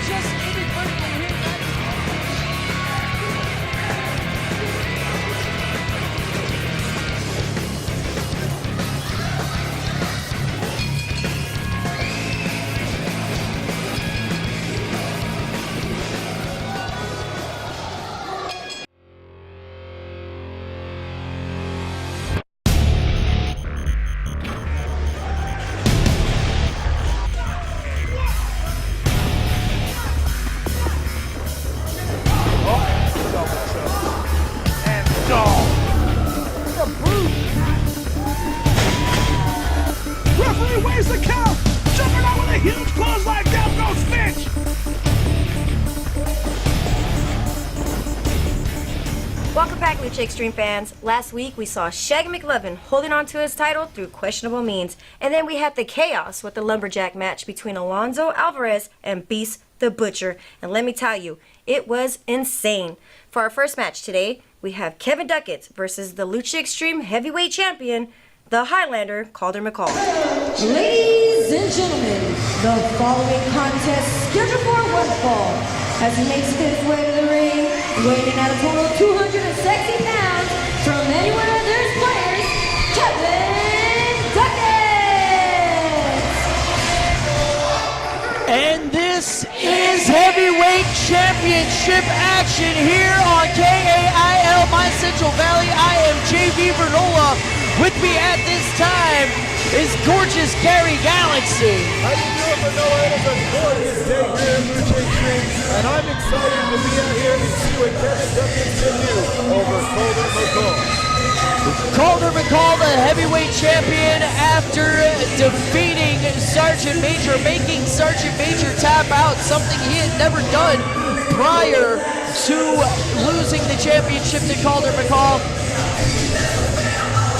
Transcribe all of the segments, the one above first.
just inadvertently hit that. Referee weighs the count! Jumping out with a huge clothesline, down goes Finch! Welcome back, Lucha Xtreme fans. Last week we saw Shaggy McLovin holding on to his title through questionable means, and then we had the chaos with the lumberjack match between Alonzo Alvarez and Beast the Butcher, and let me tell you, it was insane. For our first match today, we have Kevin Ducqets versus the Lucha Xtreme heavyweight champion, the Highlander, Callder McCall. Ladies and gentlemen, the following contest scheduled for one fall. As he makes his way to the ring, weighing in at a total of 260 pounds, from anyone of their players, Kevin Ducqets! And this is heavyweight championship action here on KAIL, my Central Valley. I am JV Vernola. With me at this time is gorgeous Gary Galaxy. How you doing, Vernola? It is a gorgeous day here in Lucha Xtreme, and I'm excited to be out here and see what Kevin Ducqets can do over Callder McCall. Callder McCall, the heavyweight champion, after defeating Sergeant Major, making Sergeant Major tap out, something he had never done prior to losing the championship to Callder McCall.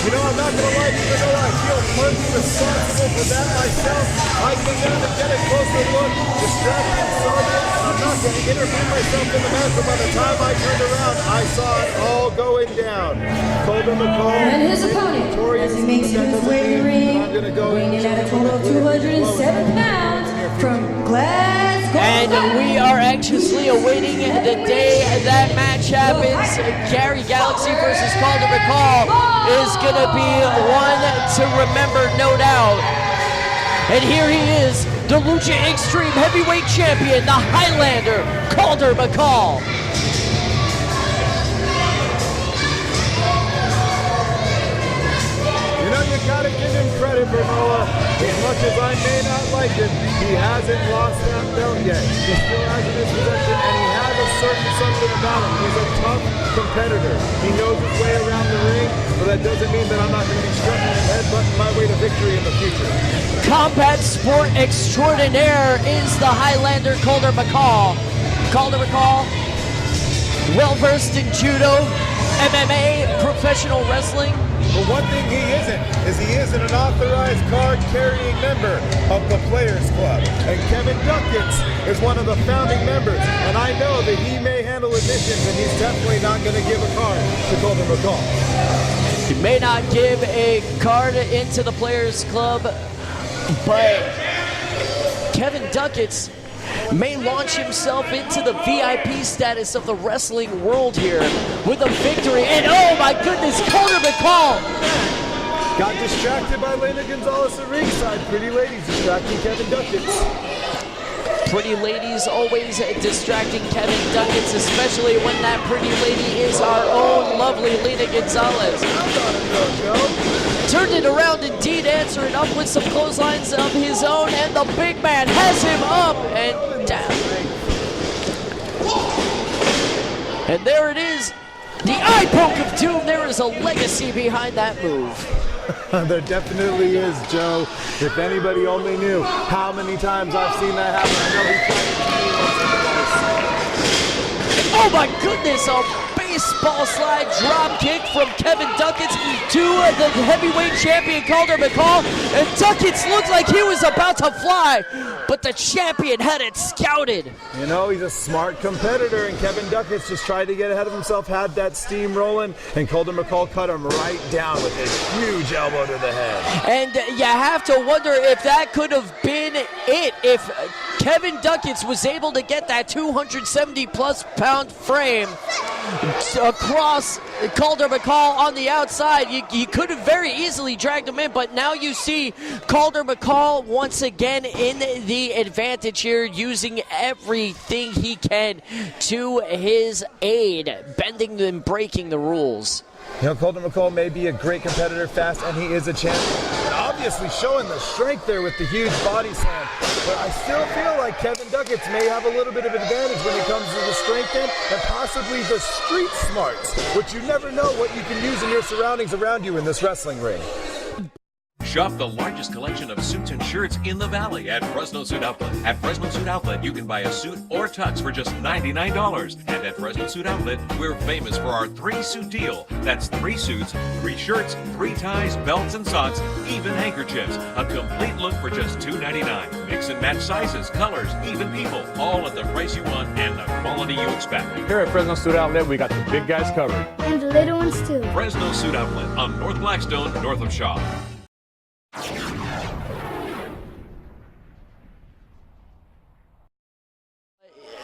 You know, I'm not going to lie to you, Vernola, I feel partly responsible for that myself. I came down to get a closer look, distracting Sergeant, and I'm not going to intervene myself in the match, but by the time I turned around, I saw it all going down. Callder McCall And his opponent, as he makes his way to the ring, weighing in at a total of 207 pounds, from Glasgow. And we are anxiously awaiting the day that match happens. Gary Galaxy versus Callder McCall is going to be one to remember, no doubt. And here he is, the Lucha Xtreme heavyweight champion, the Highlander, Callder McCall. You know, you gotta give him credit, Vernola. As much as I may not like him, he hasn't lost that belt yet. He still has it in his possession, and he has a certain something about him. He's a tough competitor. He knows his way around the ring, but that doesn't mean that I'm not going to be striking and headbutting my way to victory in the future. Combat sport extraordinaire is the Highlander, Callder McCall. Callder McCall, well-versed in judo, MMA, professional wrestling. But one thing he isn't an authorized card-carrying member of the Players Club. And Kevin Ducqets is one of the founding members. And I know that he may handle admissions, and he's definitely not going to give a card to Callder McCall. He may not give a card into the Players Club, but Kevin Ducqets may launch himself into the VIP status of the wrestling world here with a victory. And oh my goodness, Callder McCall! Got distracted by Lena Gonzalez at ringside. Pretty ladies distracting Kevin Ducqets. Pretty ladies always distracting Kevin Ducqets, especially when that pretty lady is our own lovely Lena Gonzalez. Turned it around indeed, answering up with some clotheslines of his own, and the big man has him up and down. And there it is, the eye poke of doom. There is a legacy behind that move. There definitely is, Joe. If anybody only knew how many times I've seen that happen. I know he tried Oh my goodness, a baseball slide drop kick from Kevin Ducqets to the heavyweight champion Callder McCall. And Ducqets looked like he was about to fly, but the champion had it scouted. You know, he's a smart competitor, and Kevin Ducqets just tried to get ahead of himself, had that steam rolling, and Callder McCall cut him right down with a huge elbow to the head. And you have to wonder if that could have been it. If Kevin Ducqets was able to get that 270-plus pound frame across Callder McCall on the outside, you could have very easily dragged him in, but now you see Callder McCall once again in the advantage here, using everything he can to his aid, bending and breaking the rules. You know, Callder McCall may be a great competitor, fast, and he is a champion. And obviously showing the strength there with the huge body slam. But I still feel like Kevin Ducqets may have a little bit of advantage when it comes to the strength end and possibly the street smarts, which you never know what you can use in your surroundings around you in this wrestling ring. Shop the largest collection of suits and shirts in the Valley at Fresno Suit Outlet. At Fresno Suit Outlet, you can buy a suit or tux for just $99. And at Fresno Suit Outlet, we're famous for our 3-suit deal. That's 3 suits, 3 shirts, 3 ties, belts and socks, even handkerchiefs. A complete look for just $2.99. Mix and match sizes, colors, even people, all at the price you want and the quality you expect. Here at Fresno Suit Outlet, we got the big guys covered. And the little ones too. Fresno Suit Outlet on North Blackstone, north of Shaw.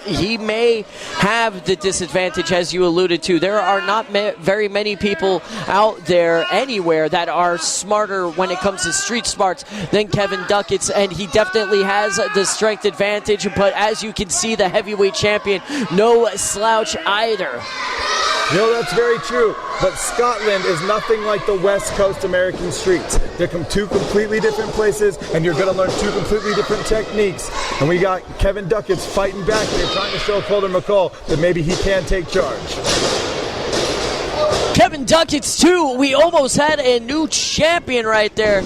He may have the disadvantage, as you alluded to. There are not very many people out there anywhere that are smarter when it comes to street smarts than Kevin Ducqets, and he definitely has the strength advantage, but as you can see, the heavyweight champion, no slouch either. You know, that's very true, but Scotland is nothing like the West Coast American streets. They're two completely different places, and you're going to learn 2 completely different techniques. And we got Kevin Ducqets fighting back there, trying to show Callder McCall that maybe he can take charge. Kevin Ducqets, too. We almost had a new champion right there.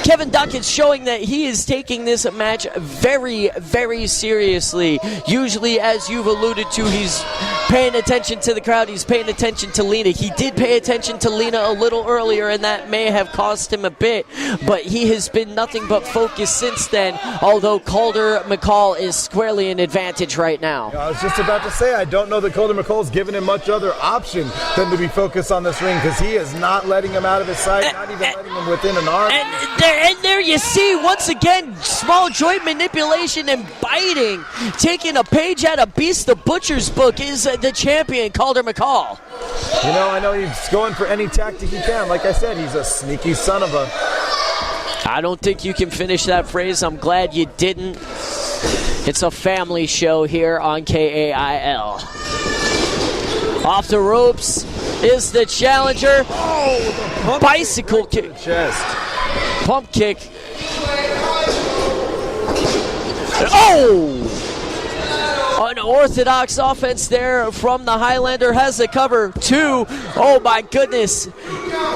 Kevin Ducqets showing that he is taking this match very, very seriously. Usually, as you've alluded to, he's paying attention to the crowd. He's paying attention to Lena. He did pay attention to Lena a little earlier, and that may have cost him a bit, but he has been nothing but focused since then, although Callder McCall is squarely in advantage right now. I was just about to say, I don't know that Callder McCall's given him much other option than to be focused on this ring, because he is not letting him out of his sight, not even letting him within an arm. And there you see, once again, small joint manipulation and biting. Taking a page out of Beast the Butcher's book is the champion, Callder McCall. You know, I know he's going for any tactic he can. Like I said, he's a sneaky son of a... I don't think you can finish that phrase. I'm glad you didn't. It's a family show here on KAIL. Off the ropes is the challenger. Oh, the bicycle kick. Right chest. Pump kick. Oh! Unorthodox offense there from the Highlander. Has the cover. 2. Oh my goodness.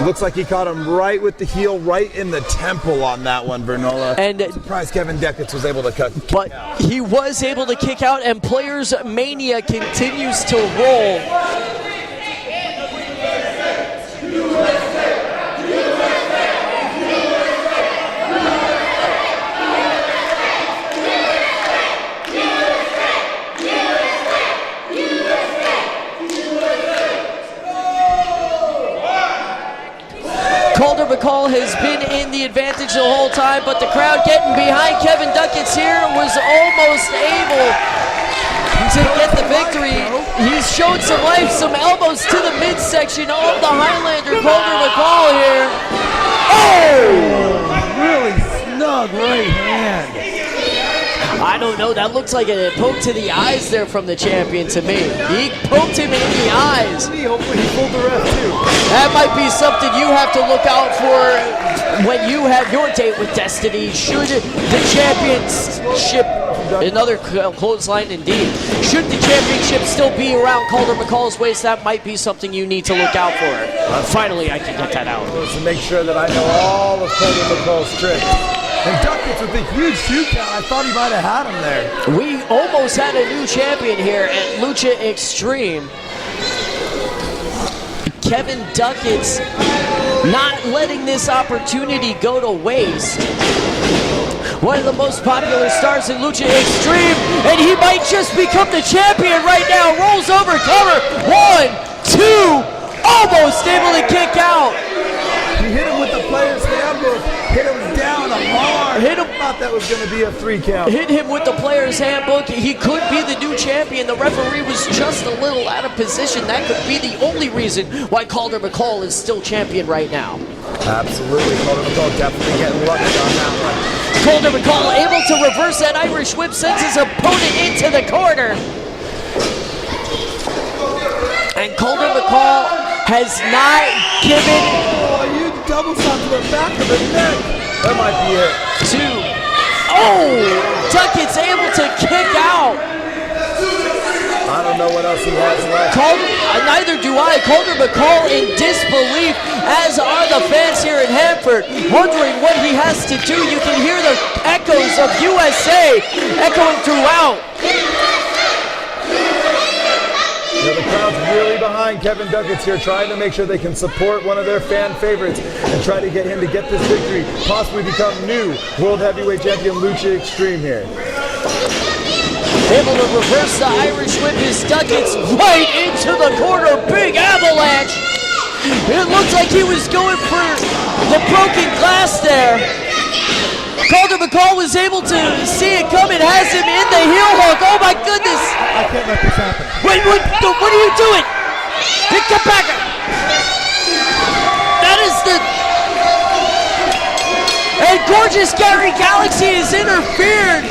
Looks like he caught him right with the heel, right in the temple on that one, Vernola. And I'm surprised Kevin Ducqets was able to cut. But he was able to kick out, and Players Mania continues to roll. Callder McCall has been in the advantage the whole time, but the crowd getting behind Kevin Ducqets here was almost able to get the victory. He's shown some life, some elbows to the midsection of the Highlander, Callder McCall here. Oh! Really snug right hand. I don't know, that looks like a poke to the eyes there from the champion to me. He poked him in the eyes. Hopefully he pulled the ref too. That might be something you have to look out for when you have your date with Destiny. Should the championship, another clothesline indeed, should the championship still be around Callder McCall's waist, that might be something you need to look out for. Finally, I can get that out. To make sure that I know all of Callder McCall's tricks. And Ducqets with a huge 2 count. I thought he might have had him there. We almost had a new champion here at Lucha Xtreme. Kevin Ducqets not letting this opportunity go to waste. One of the most popular stars in Lucha Xtreme, and he might just become the champion right now. Rolls over, cover. 1, 2, almost able to kick out. He hit him with the Players Handbook. Hit him down on him hard. Hit him. Thought that was going to be a 3 count. Hit him with the player's handbook. He could be the new champion. The referee was just a little out of position. That could be the only reason why Callder McCall is still champion right now. Absolutely. Callder McCall definitely getting lucky on that one. Callder McCall able to reverse that Irish whip, sends his opponent into the corner. And Callder McCall has not given... Oh, you double shot to the back of the neck. That might be it. 2. Oh! Ducqets able to kick out. I don't know what else he has left. Neither do I. Callder McCall in disbelief, as are the fans here in Hanford, wondering what he has to do. You can hear the echoes of USA echoing throughout. The crowd's really behind Kevin Ducqets here, trying to make sure they can support one of their fan favorites and try to get him to get this victory, possibly become new World Heavyweight Champion Lucha Xtreme here. Able to reverse the Irish whip is Ducqets right into the corner. Big avalanche. It looks like he was going for the broken glass there. Callder McCall was able to see it coming, has him in the heel hook. Oh my goodness! I can't let this happen. Wait, what are you doing? Get back! That is the... And gorgeous Gary Galaxy has interfered.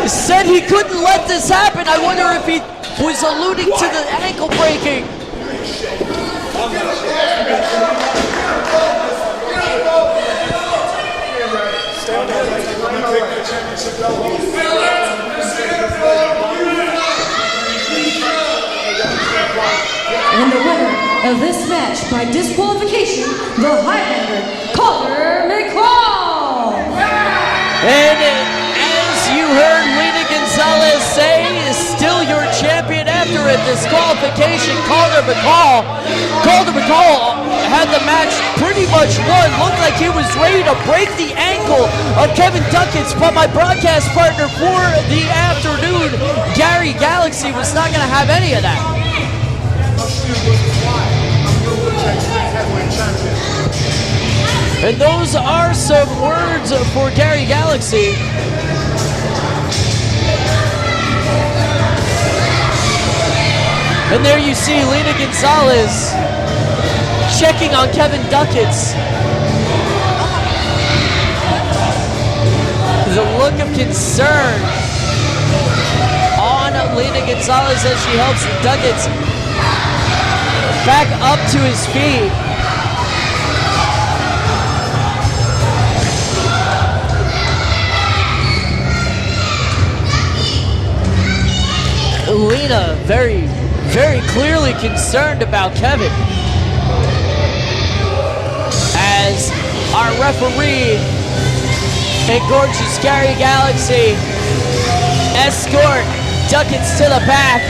Said he couldn't let this happen. I wonder if he was alluding to the ankle breaking. And the winner of this match by disqualification, the Highlander, Callder McCall. And as you heard Lena Gonzalez say, is still your champion after a disqualification. Callder McCall had the match pretty much won. Looked like he was ready to break the ankle of Kevin Ducqets, but my broadcast partner for the afternoon, Gary Galaxy, was not going to have any of that. And those are some words for Gary Galaxy. And there you see Lena Gonzalez checking on Kevin Ducqets. There's a look of concern on Lena Gonzalez as she helps Ducqets back up to his feet. Lena very clearly concerned about Kevin. As our referee and gorgeous Gary Galaxy escort Ducqets to the back.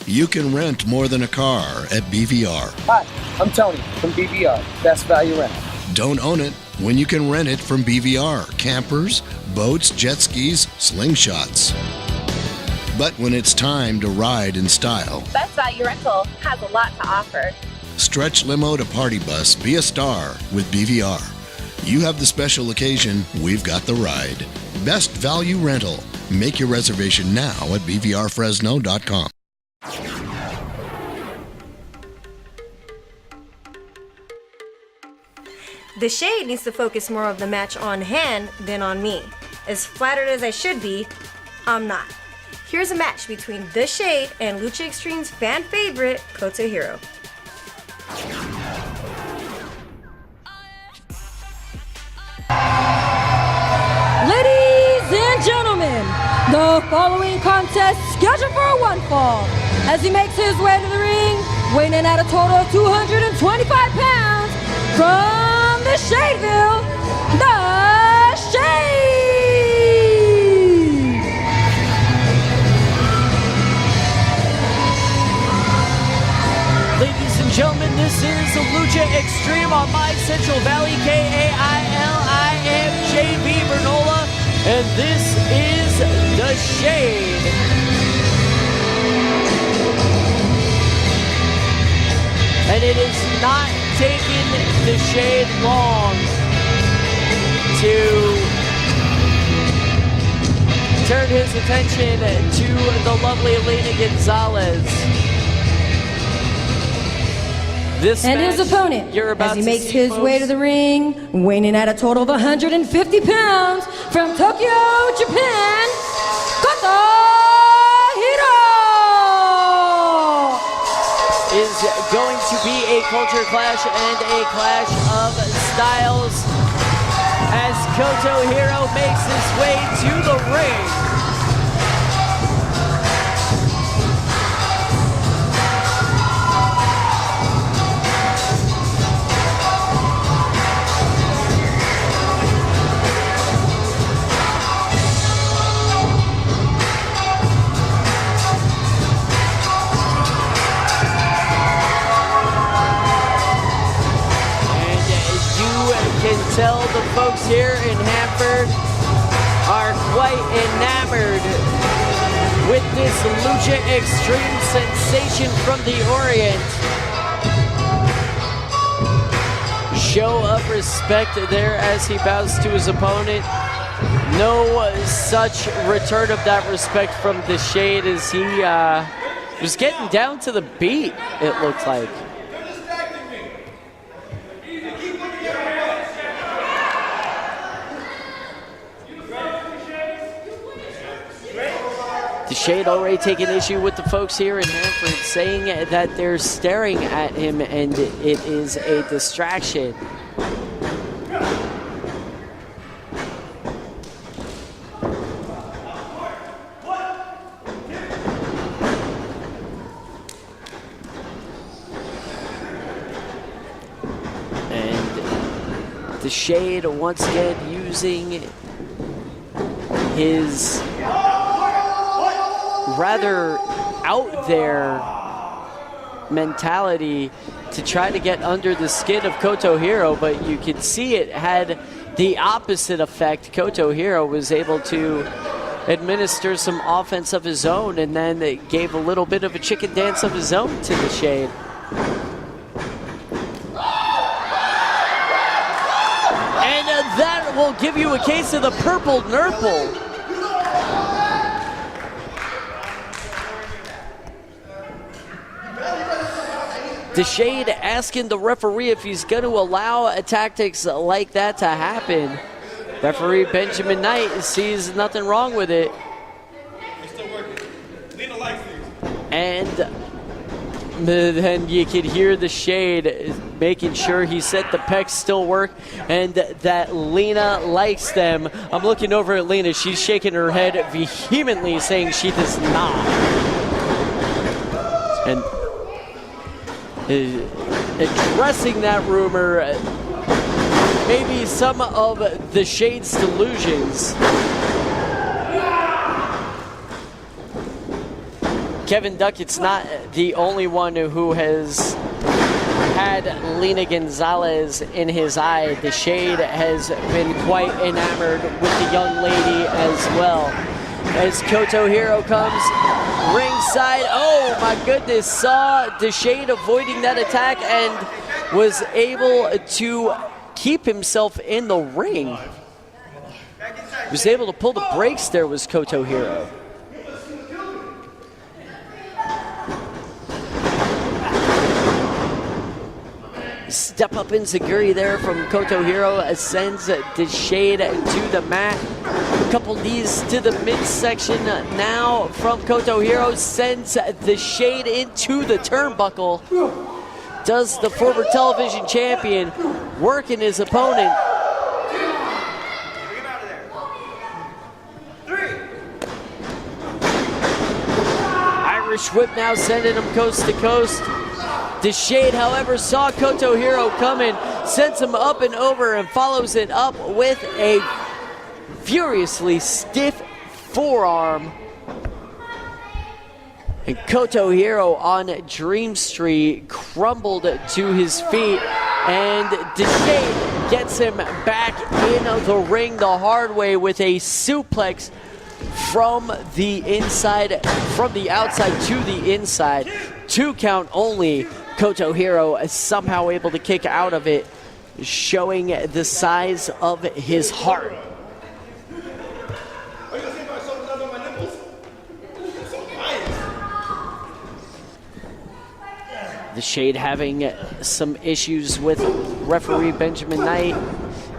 You can rent more than a car at BVR. Hi, I'm Tony from BVR, Best Value Rental. Don't own it when you can rent it from BVR. Campers, boats, jet skis, slingshots. But when it's time to ride in style, Best Value Rental has a lot to offer. stretch limo to party bus, be a star with BVR. You have the special occasion, we've got the ride. Best Value Rental. Make your reservation now at bvrfresno.com. Dashade needs to focus more of the match on hand than on me. As flattered as I should be, I'm not. Here's a match between Dashade and Lucha Xtreme's fan favorite, Koto Hiro. Ladies and gentlemen, the following contest scheduled for one fall. As he makes his way to the ring, weighing in at a total of 225 pounds, from the Shadeville, Dashade! Ladies and gentlemen, this is Lucha Xtreme on My Central Valley, KAILIMJV Vernola, and this is Dashade. And it is not taking Dashade long to turn his attention to the lovely Elena Gonzalez. This and match, his opponent, you're about as he to makes see, his folks, way to the ring, weighing in at a total of 150 pounds, from Tokyo, Japan, Koto Hiro! is going to be a culture clash and a clash of styles as Koto Hiro makes his way to the ring. Tell the folks here in Hanford are quite enamored with this Lucha Xtreme sensation from the Orient. Show of respect there as he bows to his opponent. No such return of that respect from Dashade as he was getting down to the beat, it looked like. Dashade already taking issue with the folks here in Hanford, saying that they're staring at him and it is a distraction. And Dashade once again using his rather out there mentality to try to get under the skin of Koto Hiro, but you could see it had the opposite effect. Koto Hiro was able to administer some offense of his own and then it gave a little bit of a chicken dance of his own to Dashade. And that will give you a case of the purple nurple. Dashade asking the referee if he's going to allow tactics like that to happen. Referee Benjamin Knight sees nothing wrong with it. And then you could hear Dashade making sure he said the pecs still work and that Lena likes them. I'm looking over at Lena. She's shaking her head vehemently saying she does not. And addressing that rumor, maybe some of Dashade's delusions. Kevin Ducqets not the only one who has had Lena Gonzalez in his eye. Dashade has been quite enamored with the young lady as well. As Koto Hiro comes ringside, oh my goodness, saw Dashade avoiding that attack and was able to keep himself in the ring. Was able to pull the brakes there was Koto Hiro. Step up enziguri there from Koto Hiro sends Dashade to the mat. A couple knees to the midsection now from Koto Hiro, sends Dashade into the turnbuckle. Does the former television champion working his opponent. Irish whip now sending him coast to coast. Dashade, however, saw Koto Hiro coming, sends him up and over, and follows it up with a furiously stiff forearm. And Koto Hiro on Dream Street crumbled to his feet, and Dashade gets him back in the ring the hard way with a suplex from the inside, from the outside to the inside. 2 count only. Koto Hiro is somehow able to kick out of it, showing the size of his heart. Dashade having some issues with referee Benjamin Knight.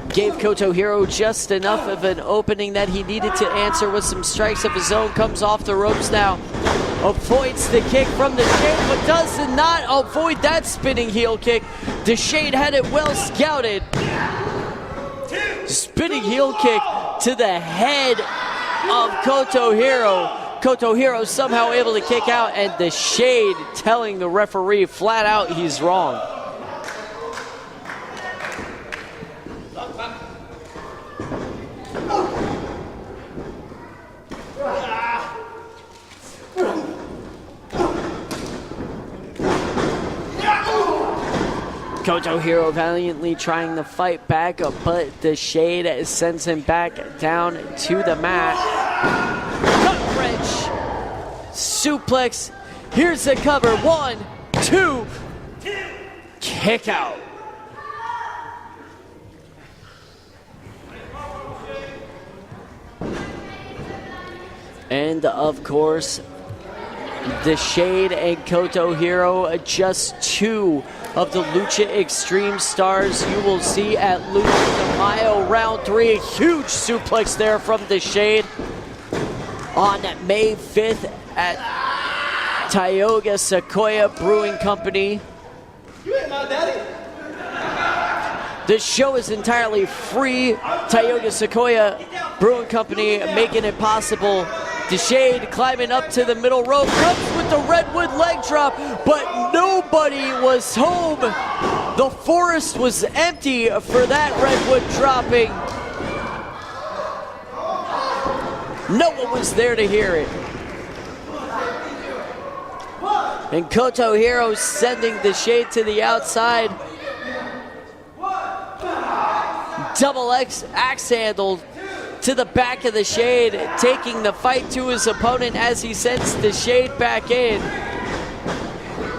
Gave Koto Hiro just enough of an opening that he needed to answer with some strikes of his own. Comes off the ropes now. Avoids the kick from Dashade, but does not avoid that spinning heel kick. Dashade had it well scouted. Spinning heel kick to the head of Koto Hiro. Koto Hiro somehow able to kick out, and Dashade telling the referee flat out he's wrong. Koto Hiro valiantly trying to fight back, but Dashade sends him back down to the mat. Gut wrench, suplex, here's the cover, 1, 2, kick out. And of course, Dashade and Koto Hiro, just 2 of the Lucha Xtreme stars you will see at Lucha de Mayo round 3. A huge suplex there from Dashade on May 5th at Tioga Sequoia Brewing Company. You ain't my daddy. This show is entirely free. Tioga Sequoia Brewing Company making it possible. Dashade climbing up to the middle rope, comes with the redwood leg drop, but nobody was home. The forest was empty for that redwood dropping. No one was there to hear it. And Koto Hiro sending Dashade to the outside. Double X axe handle to the back of Dashade, taking the fight to his opponent as he sends Dashade back in.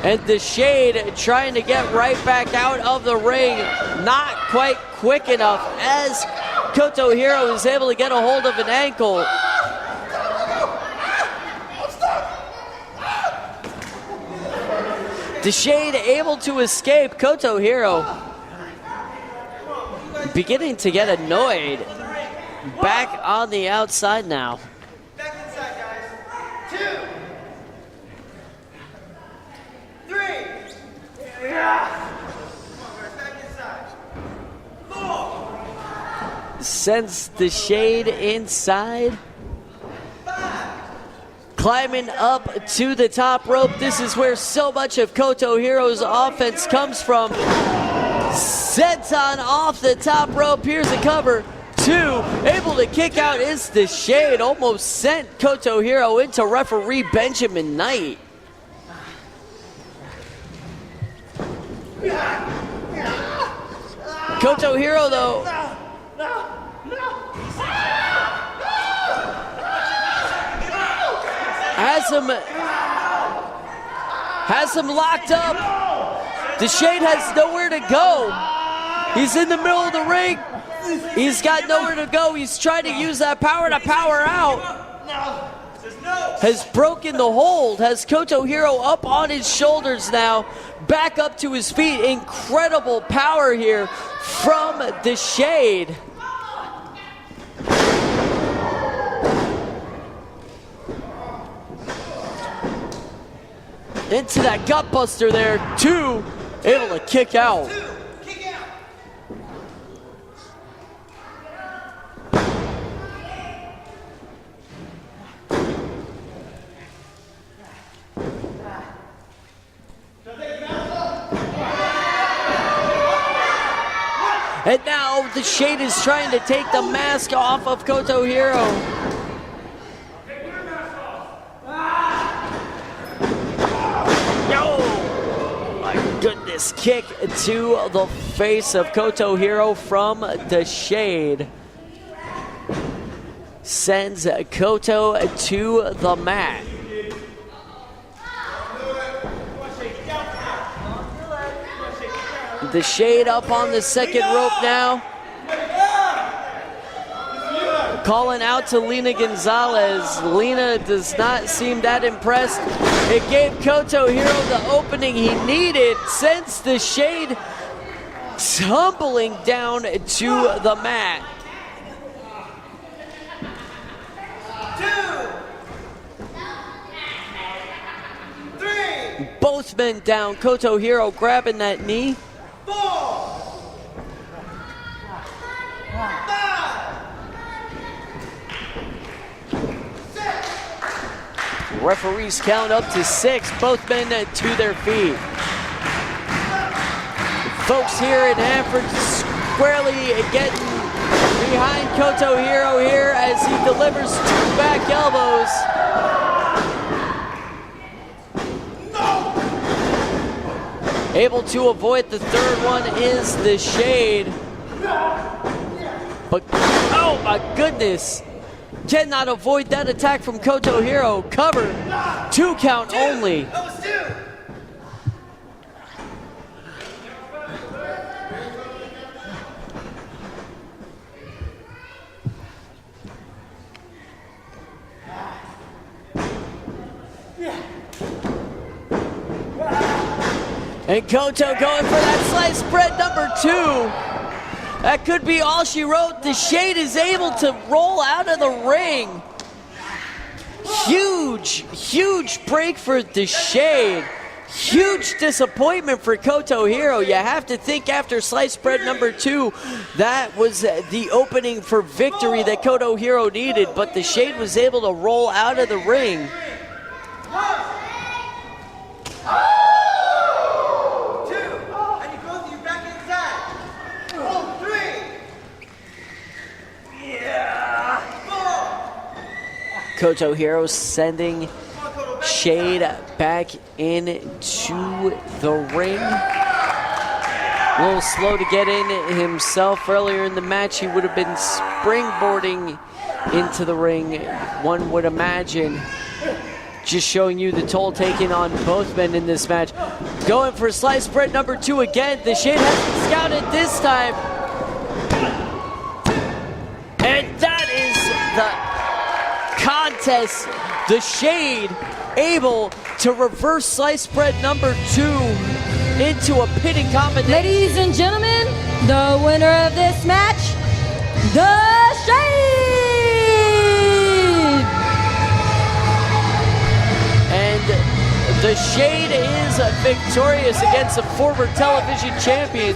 And Dashade trying to get right back out of the ring, not quite quick enough as Koto Hiro is able to get a hold of an ankle. Dashade able to escape. Koto Hiro beginning to get annoyed. Back on the outside now. Back inside, guys. 2, 3. Yeah. Back inside. 4. Sends Dashade inside. 5. Climbing up to the top rope. This is where so much of Koto Hiro's offense comes from. Senton off the top rope. Here's a cover. 2, able to kick out is Dashade. Almost sent Koto Hiro into referee Benjamin Knight. Koto Hiro though has him locked up. Dashade has nowhere to go. He's in the middle of the ring. He's got nowhere to go. He's trying to use that power to power out. No. Says no. has broken the hold, has Koto Hiro up on his shoulders now, back up to his feet. Incredible power here from Dashade. Into that gut buster there, 2, able to kick out. And now Dashade is trying to take the mask off of Koto Hiro. Oh my goodness, kick to the face of Koto Hiro from Dashade. Sends Koto to the mat. Dashade up on the second rope now. Calling out to Lina Gonzalez. Lina does not seem that impressed. It gave Koto Hiro the opening he needed. Sends Dashade tumbling down to the mat. 2, 3, Both men down. Koto Hiro grabbing that knee. 4, 5, 6. Referees count up to 6. Both men to their feet. Folks here in Hanford squarely getting behind Koto Hiro here as he delivers 2 back elbows. Able to avoid the third one is Dashade. But, oh my goodness. Cannot avoid that attack from Koto Hiro. Cover, 2 count only. That was 2. And Koto going for that slice spread number 2. That could be all she wrote. Dashade is able to roll out of the ring. Huge break for Dashade. Huge disappointment for Koto Hiro. You have to think after slice spread number 2, that was the opening for victory that Koto Hiro needed, but Dashade was able to roll out of the ring. 2, and you both you back inside. 3, 4. Koto Hiro sending Shade back into the ring. A little slow to get in himself. Earlier in the match, he would have been springboarding into the ring, one would imagine. Just showing you the toll taken on both men in this match. Going for slice spread number 2 again. Dashade hasn't scouted this time. And that is the contest. Dashade able to reverse slice spread number 2 into a pitting combination. Ladies and gentlemen, the winner of this match, Dashade! And Dashade is victorious against a former television champion.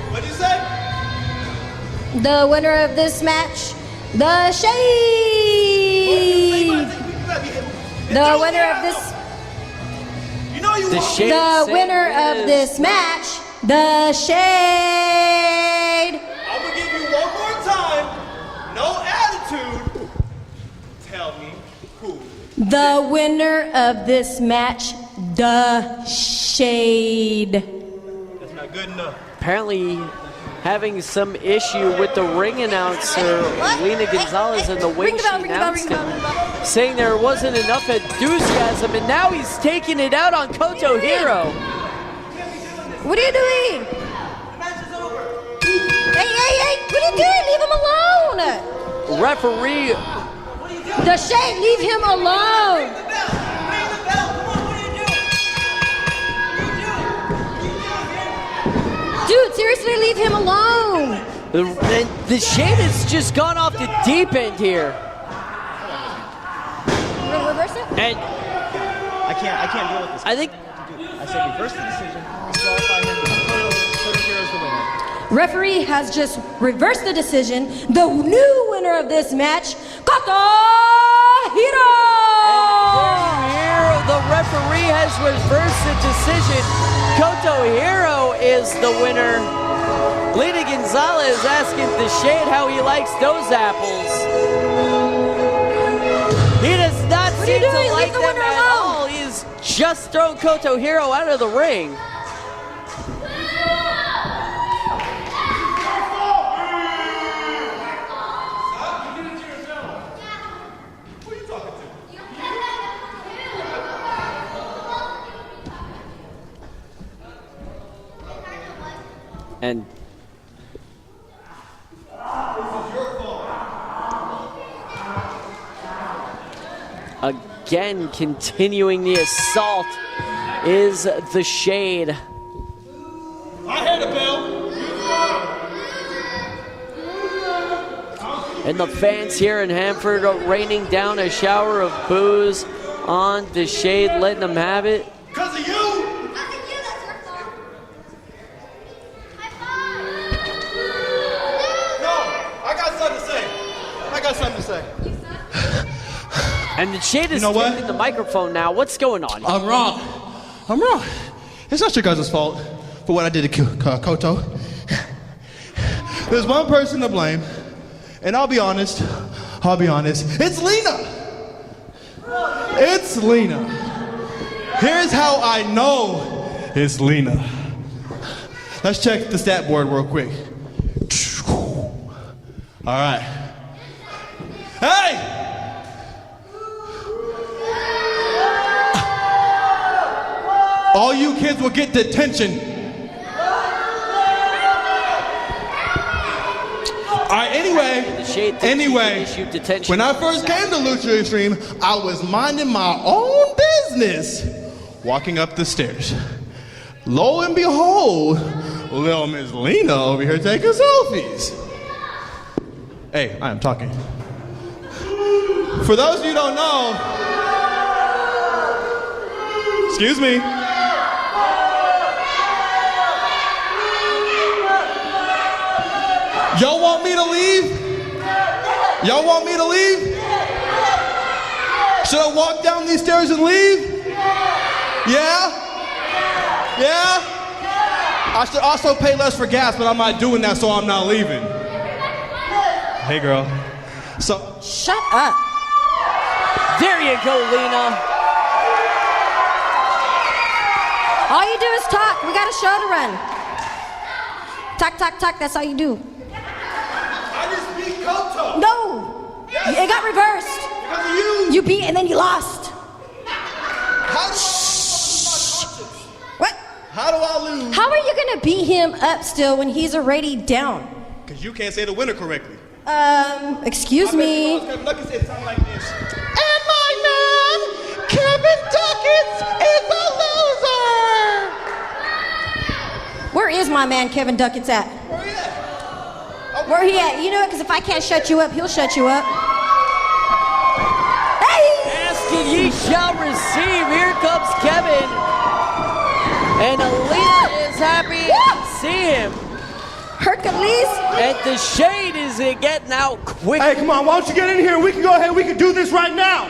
What'd you say? The winner of this match, Dashade! The winner of this... You know The Shade. The winner of this match, the Shade. I'm gonna give you one more time. No attitude. Tell me who. The winner of this match, the Shade. That's not good enough. Apparently having some issue with the ring announcer, Lena Gonzalez, and the way she announced him, saying there wasn't enough enthusiasm, and now he's taking it out on Koto Hiro. What are you doing? The match is over. Hey, what are you doing? Leave him alone. Referee. What are you doing? The Shade, leave him alone. Ring the bell. Ring the bell. Come on, what are you doing? What are you doing? Dude, seriously, leave him alone. The Shade has just gone off the deep end here. Reverse it? And I can't deal with this. I think I said reverse the decision. Disqualify him. Koto Hiro's the winner. Referee has just reversed the decision. The new winner of this match, Koto Hiro. here the referee has reversed the decision. Koto Hiro is the winner. Lena Gonzalez asking the Shade how he likes those apples. He does not seem to like them at all. He's just thrown Koto Hiro out of the ring. And again, continuing the assault is the Shade. I heard a bell. And the fans here in Hanford are raining down a shower of boos on the Shade, letting them have it. Because of you. And the Shade is taking the microphone now. What's going on? I'm wrong. It's not your guys' fault for what I did to Koto. There's one person to blame, and I'll be honest. It's Lena. It's Lena. Here's how I know it's Lena. Let's check the stat board real quick. All right. Hey! All you kids will get detention. All right, anyway, when I first came to Lucha Xtreme, I was minding my own business, walking up the stairs. Lo and behold, little Miss Lena over here taking selfies. Hey, I am talking. For those of you who don't know, excuse me. Y'all want me to leave? Y'all want me to leave? Should I walk down these stairs and leave? Yeah? Yeah? I should also pay less for gas, but I'm not doing that, so I'm not leaving. Hey, girl. So. Shut up. There you go, Lena. All you do is talk. We got a show to run. Talk, talk, talk. That's all you do. I just beat Koto. No. Yes. It got reversed. Because of you. You beat and then you lost. How do What? How do I lose? How are you going to beat him up still when he's already down? Because you can't say the winner correctly. Excuse me. Ducqets said something like this. And my man, Kevin Ducqets, is a loser! Where is my man Kevin Ducqets at? Where he at? Where he at? You know it, because if I can't shut you up, he'll shut you up. Hey! Ask and ye shall receive. Here comes Kevin. And Alina is happy to see him. Hercules. And the Shade is getting out quick. Hey, come on, why don't you get in here? We can go ahead, we can do this right now.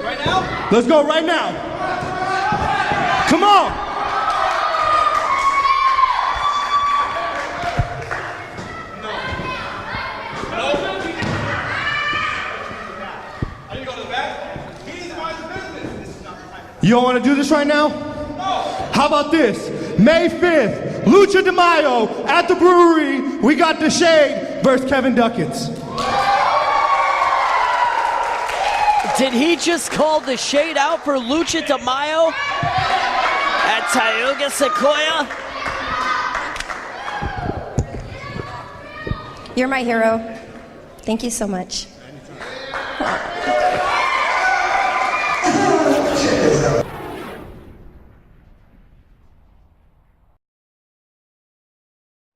Right now? Let's go right now. Come on. I didn't go to the back. He needs to mind his business. This is not the time. You don't want to do this right now? No. How about this? May 5th, Lucha de Mayo at the brewery. We got Dashade versus Kevin Ducqets. Did he just call the shade out for Lucha de Mayo at Tioga Sequoia? You're my hero. Thank you so much.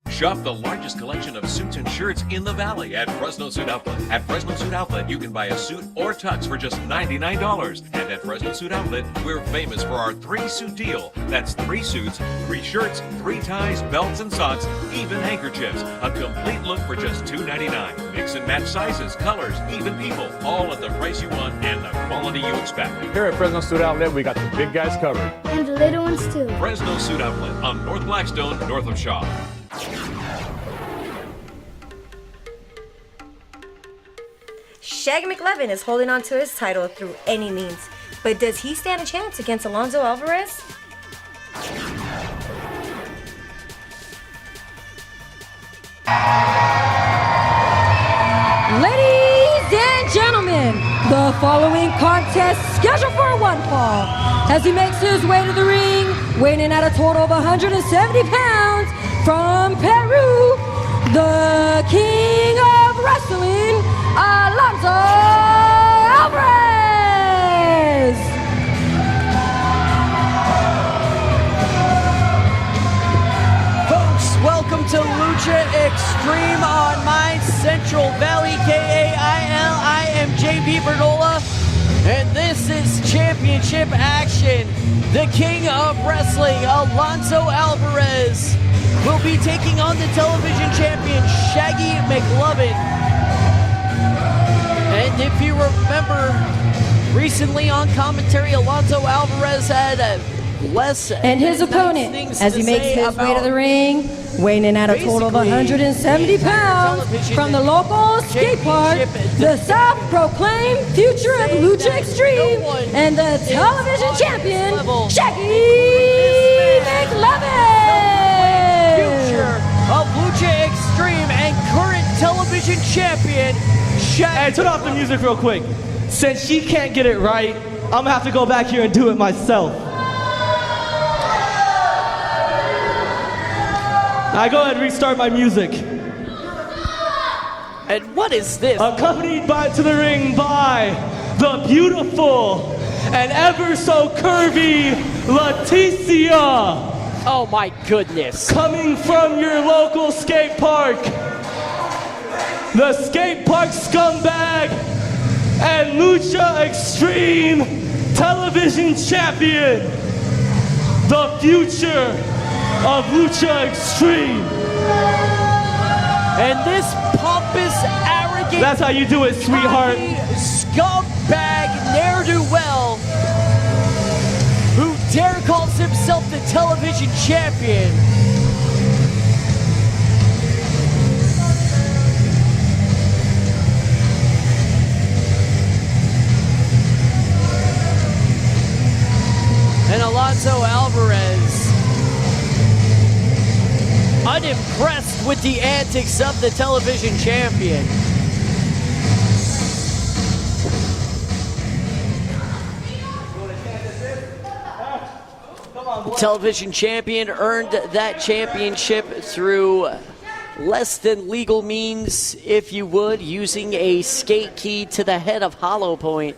Shop the largest collection of suits and shirts in the Valley at Fresno Suit Outlet. At Fresno Suit Outlet, you can buy a suit or tux for just $99. And at Fresno Suit Outlet, we're famous for our 3-suit deal. That's 3 suits, 3 shirts, 3 ties, belts and socks, even handkerchiefs. A complete look for just $2.99. Mix and match sizes, colors, even people, all at the price you want and the quality you expect. Here at Fresno Suit Outlet, we got the big guys covered. And the little ones too. Fresno Suit Outlet on North Blackstone, north of Shaw. Shaggy McLovin is holding on to his title through any means, but does he stand a chance against Alonzo Alvarez? Ladies and gentlemen, the following contest scheduled for one fall as he makes his way to the ring, weighing in at a total of 170 pounds from Peru, the king of wrestling, Alonzo Alvarez. Folks, welcome to Lucha Xtreme on my Central Valley KAIL. I am JP Bernola, and this is championship action. The king of wrestling, Alonzo Alvarez, will be taking on the television champion, Shaggy McLovin. And if you remember, recently on commentary, Alonzo Alvarez had less and his opponent, as he makes his way to the ring, weighing in at a total of 170 pounds from the local skate park, the self-proclaimed future of Lucha Xtreme, and the television champion, Shaggy McLovin. Future of Lucha Xtreme and current television champion, Shaggy. Hey, turn off the music real quick. Since she can't get it right, I'm gonna have to go back here and do it myself. I go ahead and restart my music. And what is this? Accompanied to the ring by the beautiful and ever so curvy Leticia. Oh my goodness. Coming from your local skate park, the skate park scumbag and Lucha Xtreme television champion, the future of Lucha Xtreme. And this pompous, arrogant, that's how you do it, sweetheart, scumbag ne'er-do-well who dare calls himself the television champion. And Alonzo Alvarez, unimpressed with the antics of the television champion. The television champion earned that championship through less than legal means, if you would, using a skate key to the head of Hollow Point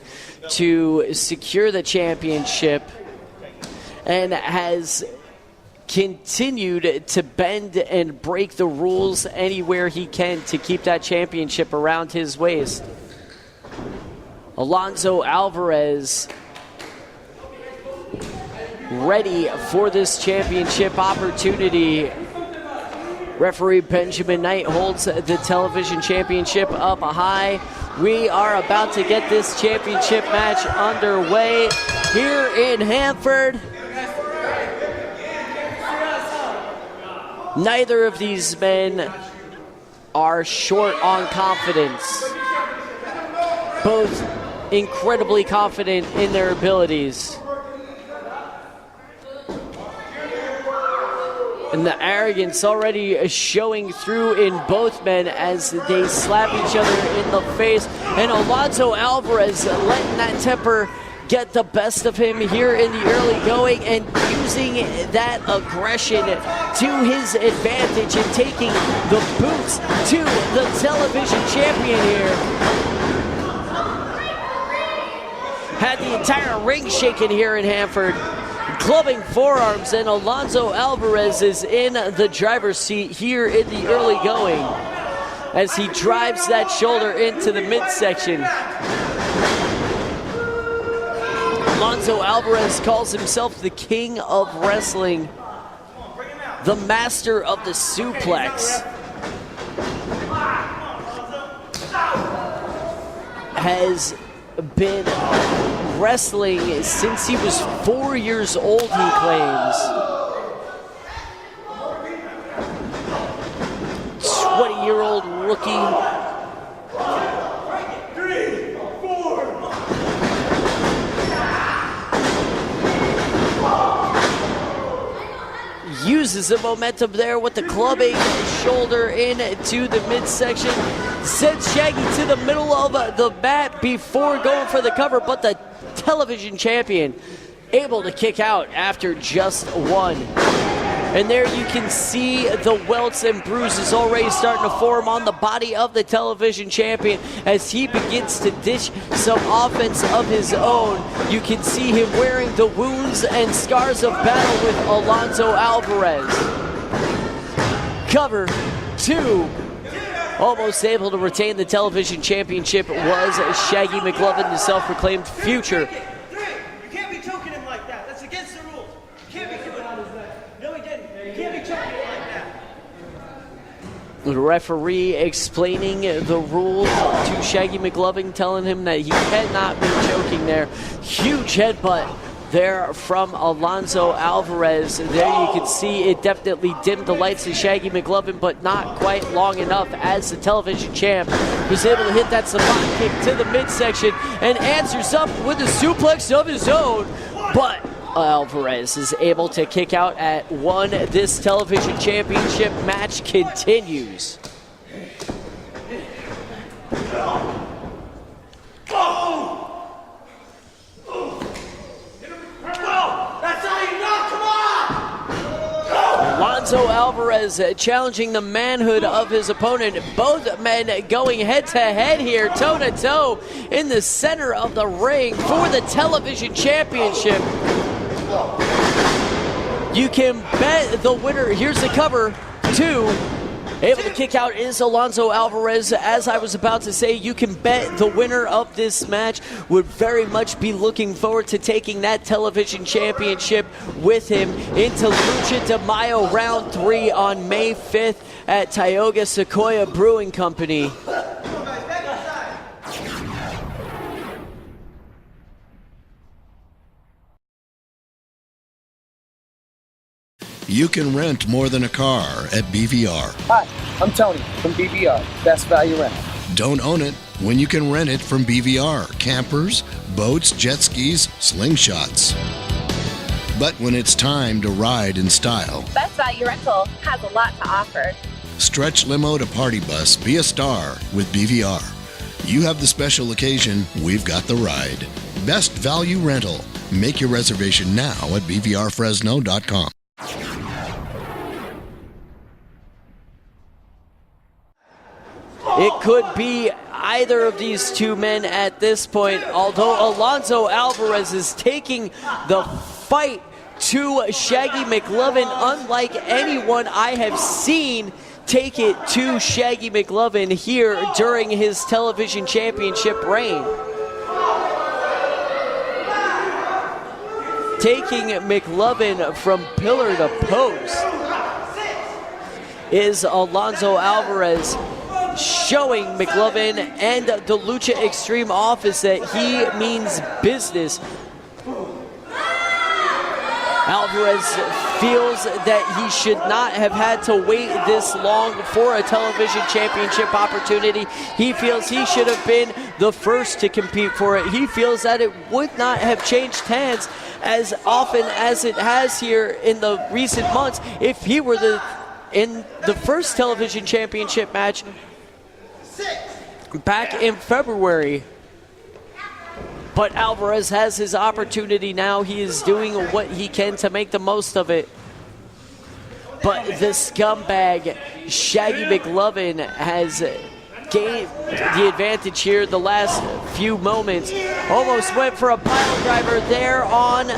to secure the championship, and has continued to bend and break the rules anywhere he can to keep that championship around his waist. Alonzo Alvarez ready for this championship opportunity Referee Benjamin Knight holds the television championship up high. We are about to get this championship match underway here in Hanford. Neither of these men are short on confidence. Both incredibly confident in their abilities. And the arrogance already showing through in both men as they slap each other in the face. And Alonso Alvarez letting that temper get the best of him here in the early going and using that aggression to his advantage and taking the boots to the television champion here. Had the entire ring shaken here in Hanford. Clubbing forearms, and Alonso Alvarez is in the driver's seat here in the early going as he drives that shoulder into the midsection. Alonso Alvarez calls himself the king of wrestling, the master of the suplex. Has been wrestling since he was 4 years old, he claims. 20-year-old rookie. Uses the momentum there with the clubbing shoulder into the midsection. Sends Shaggy to the middle of the mat before going for the cover, but the television champion able to kick out after just one. And there you can see the welts and bruises already starting to form on the body of the television champion as he begins to dish some offense of his own. You can see him wearing the wounds and scars of battle with Alonso Alvarez. Cover 2. Almost able to retain the television championship was Shaggy McLovin, the self-proclaimed future. You can't be choking him like that. That's against the rules. You can't be doing on his neck. No, he didn't. You can't be choking him like that. The referee explaining the rules to Shaggy McLovin, telling him that he cannot be choking there. Huge headbutt there from Alonso Alvarez. There you can see it definitely dimmed the lights to Shaggy McLovin, but not quite long enough as the television champ was able to hit that savant kick to the midsection and answers up with a suplex of his own. But Alvarez is able to kick out at 1. This television championship match continues. Alonso Alvarez challenging the manhood of his opponent. Both men going head-to-head here, toe-to-toe in the center of the ring for the television championship. You can bet the winner. Here's the cover 2. Able to kick out is Alonso Alvarez. As I was about to say, you can bet the winner of this match would very much be looking forward to taking that television championship with him into Lucha de Mayo Round 3 on May 5th at Tioga Sequoia Brewing Company. You can rent more than a car at BVR. Hi, I'm Tony from BVR, Best Value Rental. Don't own it when you can rent it from BVR. Campers, boats, jet skis, slingshots. But when it's time to ride in style, Best Value Rental has a lot to offer. stretch limo to party bus, be a star with BVR. You have the special occasion, we've got the ride. Best Value Rental. Make your reservation now at bvrfresno.com. It could be either of these two men at this point, although Alonso Alvarez is taking the fight to Shaggy McLovin unlike anyone I have seen take it to Shaggy McLovin here during his television championship reign. Taking McLovin from pillar to post. is Alonso Alvarez, showing McLovin and the Lucha Xtreme office that he means business. Alvarez feels that he should not have had to wait this long for a television championship opportunity. He feels he should have been the first to compete for it. He feels that it would not have changed hands as often as it has here in the recent months if he were in the first television championship match back in February. But Alvarez has his opportunity now. He is doing what he can to make the most of it. But the scumbag, Shaggy McLovin, has gained the advantage here the last few moments. Almost went for a pile driver there on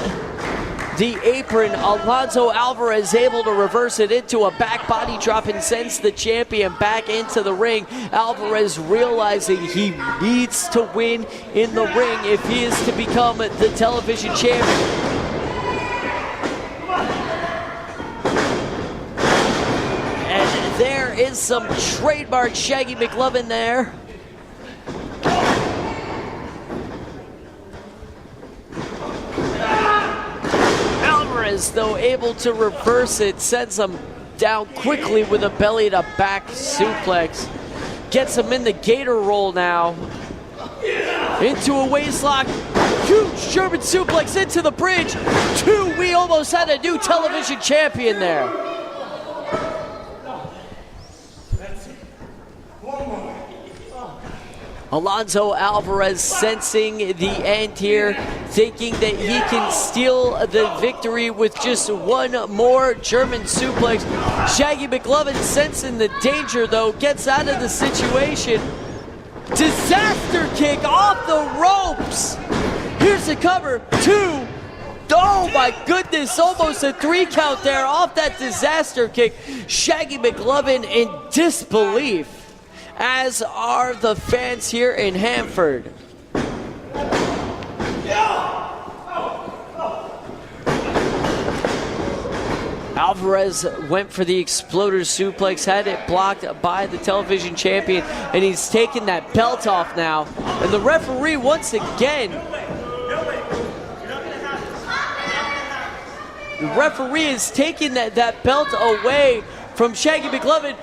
the apron. Alonso Alvarez able to reverse it into a back body drop and sends the champion back into the ring. Alvarez realizing he needs to win in the ring if he is to become the television champion. And there is some trademark Shaggy McLovin there. Though able to reverse it, sends him down quickly with a belly to back suplex. Gets him in the gator roll now. Into a waistlock. Huge German suplex into the bridge. 2, we almost had a new television champion there. Alonso Alvarez sensing the end here, thinking that he can steal the victory with just one more German suplex. Shaggy McLovin sensing the danger though, gets out of the situation. Disaster kick off the ropes. Here's the cover, 2. Oh my goodness, almost a 3 count there off that disaster kick. Shaggy McLovin in disbelief, as are the fans here in Hanford. Alvarez went for the exploder suplex, had it blocked by the television champion, and he's taken that belt off now. And the referee once again, the referee is taking that belt away from Shaggy McLovin.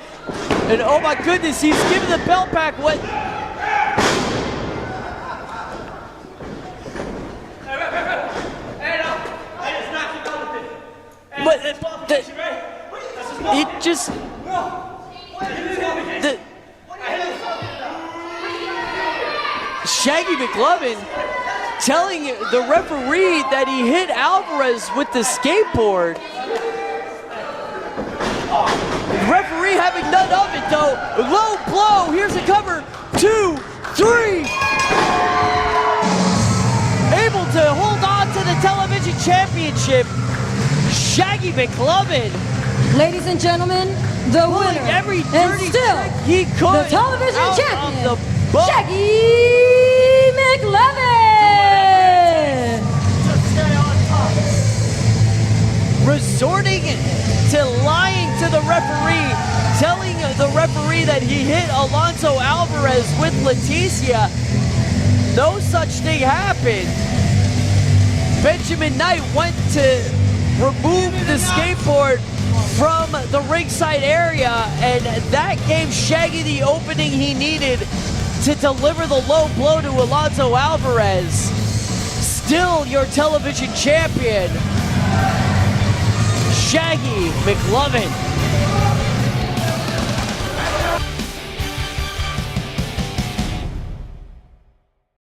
And oh my goodness, he's giving the belt back. What? But it just Shaggy McLovin telling the referee that he hit Alvarez with the skateboard. Referee having none of it though. Low blow. Here's a cover. 2, 3. Able to hold on to the television championship. Shaggy McLovin. Ladies and gentlemen, the winner every and still he could the television champion, Shaggy McLovin. Resorting to lying to the referee, telling the referee that he hit Alonso Alvarez with Leticia. No such thing happened. Benjamin Knight went to remove the skateboard from the ringside area, and that gave Shaggy the opening he needed to deliver the low blow to Alonso Alvarez. Still your television champion, Shaggy McLovin.